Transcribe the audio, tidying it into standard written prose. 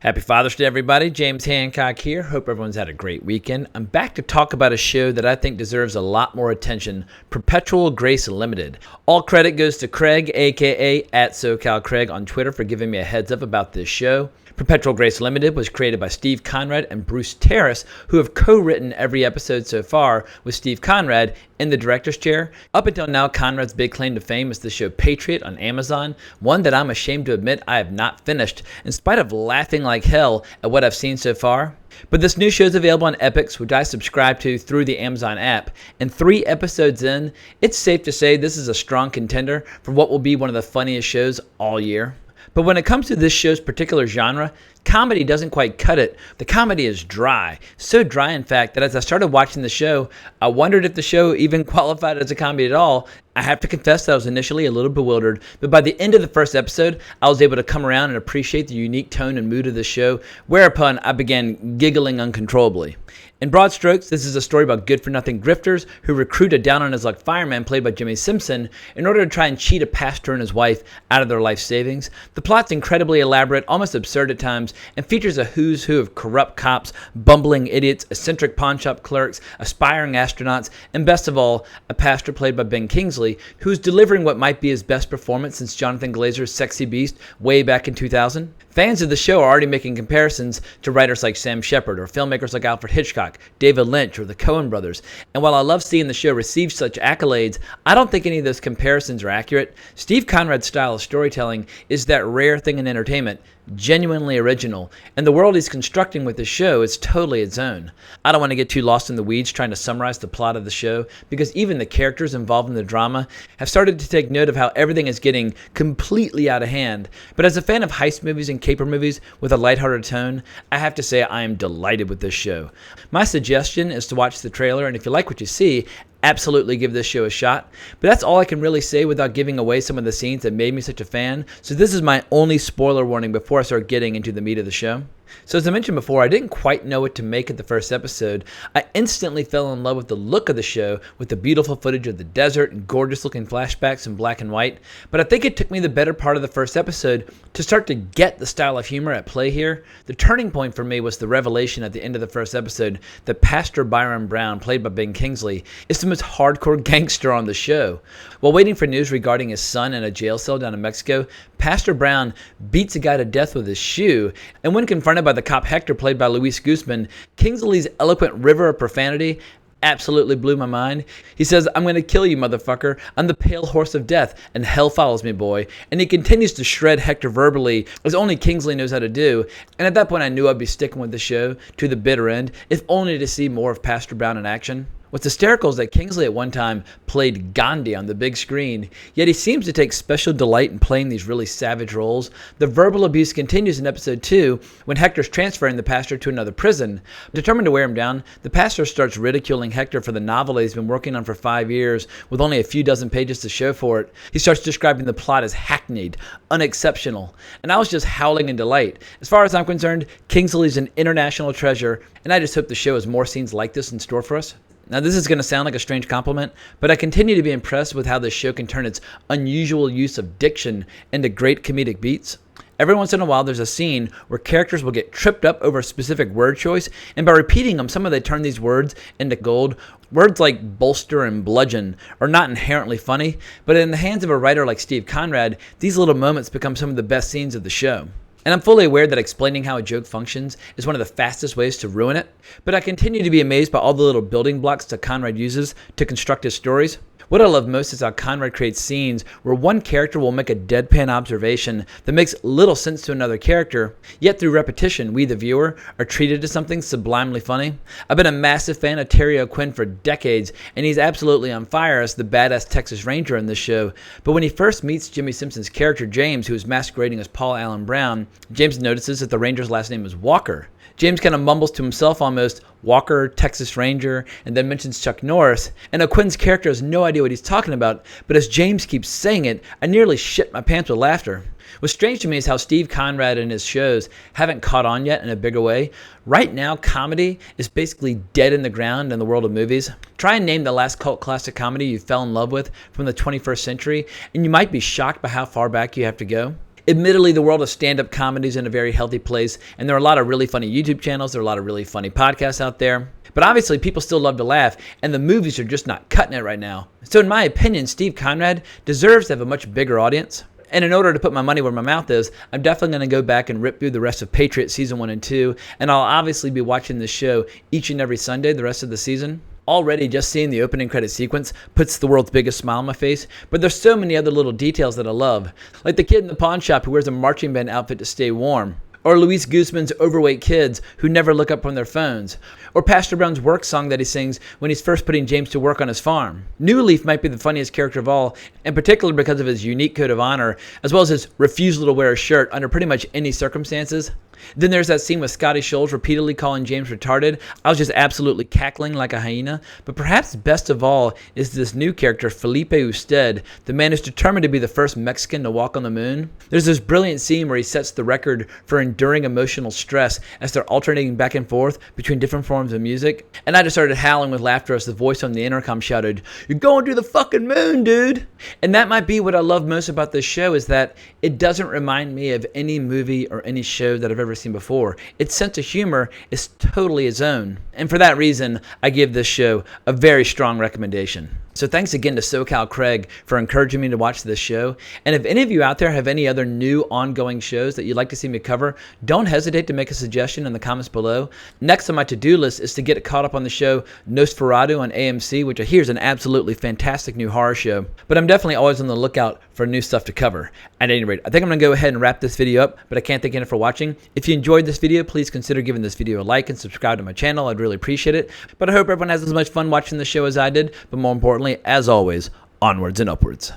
Happy Father's Day, everybody. James Hancock here. Hope everyone's had a great weekend. I'm back to talk about a show that I think deserves a lot more attention, Perpetual Grace Limited. All credit goes to Craig, a.k.a. @SoCalCraig on Twitter, for giving me a heads up about this show. Perpetual Grace Limited was created by Steve Conrad and Bruce Terrace, who have co-written every episode so far, with Steve Conrad in the director's chair. Up until now, Conrad's big claim to fame is the show Patriot on Amazon, one that I'm ashamed to admit I have not finished, in spite of laughing like hell at what I've seen so far. But this new show is available on Epix, which I subscribe to through the Amazon app, and 3 episodes in, it's safe to say this is a strong contender for what will be one of the funniest shows all year. But when it comes to this show's particular genre, comedy doesn't quite cut it. The comedy is dry. So dry, in fact, that as I started watching the show, I wondered if the show even qualified as a comedy at all. I have to confess that I was initially a little bewildered, but by the end of the first episode, I was able to come around and appreciate the unique tone and mood of the show, whereupon I began giggling uncontrollably. In broad strokes, this is a story about good-for-nothing grifters who recruit a down-on-his-luck fireman played by Jimmy Simpson in order to try and cheat a pastor and his wife out of their life savings. The plot's incredibly elaborate, almost absurd at times, and features a who's who of corrupt cops, bumbling idiots, eccentric pawnshop clerks, aspiring astronauts, and best of all, a pastor played by Kingsley, who's delivering what might be his best performance since Jonathan Glazer's Sexy Beast way back in 2000. Fans of the show are already making comparisons to writers like Sam Shepard or filmmakers like Alfred Hitchcock, David Lynch, or the Coen brothers. And while I love seeing the show receive such accolades, I don't think any of those comparisons are accurate. Steve Conrad's style of storytelling is that rare thing in entertainment, genuinely original, and the world he's constructing with the show is totally its own. I don't want to get too lost in the weeds trying to summarize the plot of the show, because even the characters involved in the drama have started to take note of how everything is getting completely out of hand. But as a fan of heist movies and caper movies with a lighthearted tone, I have to say I am delighted with this show. My suggestion is to watch the trailer, and if you like what you see, absolutely give this show a shot. But that's all I can really say without giving away some of the scenes that made me such a fan. So this is my only spoiler warning before I start getting into the meat of the show. So as I mentioned before, I didn't quite know what to make of the first episode. I instantly fell in love with the look of the show, with the beautiful footage of the desert and gorgeous looking flashbacks in black and white. But I think it took me the better part of the first episode to start to get the style of humor at play here. The turning point for me was the revelation at the end of the first episode that Pastor Byron Brown, played by Kingsley, is the most hardcore gangster on the show. While waiting for news regarding his son in a jail cell down in Mexico, Pastor Brown beats a guy to death with his shoe, and when confronted by the cop Hector, played by Luis Guzman, Kingsley's eloquent river of profanity absolutely blew my mind. He says, "I'm going to kill you, motherfucker. I'm the pale horse of death, and hell follows me, boy." And he continues to shred Hector verbally, as only Kingsley knows how to do. And at that point, I knew I'd be sticking with the show to the bitter end, if only to see more of Pastor Brown in action. What's hysterical is that Kingsley at one time played Gandhi on the big screen, yet he seems to take special delight in playing these really savage roles. The verbal abuse continues in episode 2 when Hector's transferring the pastor to another prison. Determined to wear him down, the pastor starts ridiculing Hector for the novel that he's been working on for 5 years with only a few dozen pages to show for it. He starts describing the plot as hackneyed, unexceptional, and I was just howling in delight. As far as I'm concerned, Kingsley's an international treasure, and I just hope the show has more scenes like this in store for us. Now, this is going to sound like a strange compliment, but I continue to be impressed with how this show can turn its unusual use of diction into great comedic beats. Every once in a while, there's a scene where characters will get tripped up over a specific word choice, and by repeating them, somehow they turn these words into gold. Words like bolster and bludgeon are not inherently funny, but in the hands of a writer like Steve Conrad, these little moments become some of the best scenes of the show. And I'm fully aware that explaining how a joke functions is one of the fastest ways to ruin it, but I continue to be amazed by all the little building blocks that Conrad uses to construct his stories. What I love most is how Conrad creates scenes where one character will make a deadpan observation that makes little sense to another character, yet through repetition, we, the viewer, are treated to something sublimely funny. I've been a massive fan of Terry O'Quinn for decades, and he's absolutely on fire as the badass Texas Ranger in this show. But when he first meets Jimmy Simpson's character James, who is masquerading as Paul Allen Brown, James notices that the Ranger's last name is Walker. James kind of mumbles to himself almost, Walker, Texas Ranger, and then mentions Chuck Norris, and O'Quinn's character has no idea what he's talking about, but as James keeps saying it, I nearly shit my pants with laughter. What's strange to me is how Steve Conrad and his shows haven't caught on yet in a bigger way. Right now, comedy is basically dead in the ground in the world of movies. Try and name the last cult classic comedy you fell in love with from the 21st century, and you might be shocked by how far back you have to go. Admittedly, the world of stand-up comedy is in a very healthy place, and there are a lot of really funny YouTube channels, there are a lot of really funny podcasts out there. But obviously, people still love to laugh, and the movies are just not cutting it right now. So in my opinion, Steve Conrad deserves to have a much bigger audience. And in order to put my money where my mouth is, I'm definitely going to go back and rip through the rest of Patriot Season 1 and 2, and I'll obviously be watching this show each and every Sunday the rest of the season. Already, just seeing the opening credit sequence puts the world's biggest smile on my face, but there's so many other little details that I love, like the kid in the pawn shop who wears a marching band outfit to stay warm, or Luis Guzman's overweight kids who never look up from their phones, or Pastor Brown's work song that he sings when he's first putting James to work on his farm. New Leaf might be the funniest character of all, in particular because of his unique code of honor, as well as his refusal to wear a shirt under pretty much any circumstances. Then there's that scene with Scotty Scholes repeatedly calling James retarded. I was just absolutely cackling like a hyena. But perhaps best of all is this new character, Felipe Usted, the man who's determined to be the first Mexican to walk on the moon. There's this brilliant scene where he sets the record for enduring emotional stress as they're alternating back and forth between different forms of music. And I just started howling with laughter as the voice on the intercom shouted, "You're going to the fucking moon, dude!" And that might be what I love most about this show, is that it doesn't remind me of any movie or any show that I've ever seen before. Its sense of humor is totally its own. And for that reason, I give this show a very strong recommendation. So thanks again to SoCal Craig for encouraging me to watch this show. And if any of you out there have any other new ongoing shows that you'd like to see me cover, don't hesitate to make a suggestion in the comments below. Next on my to-do list is to get caught up on the show Nosferatu on AMC, which I hear is an absolutely fantastic new horror show. But I'm definitely always on the lookout for new stuff to cover. At any rate, I think I'm going to go ahead and wrap this video up, but I can't thank you enough for watching. If you enjoyed this video, please consider giving this video a like and subscribe to my channel. I'd really appreciate it. But I hope everyone has as much fun watching the show as I did, but more importantly, as always, onwards and upwards.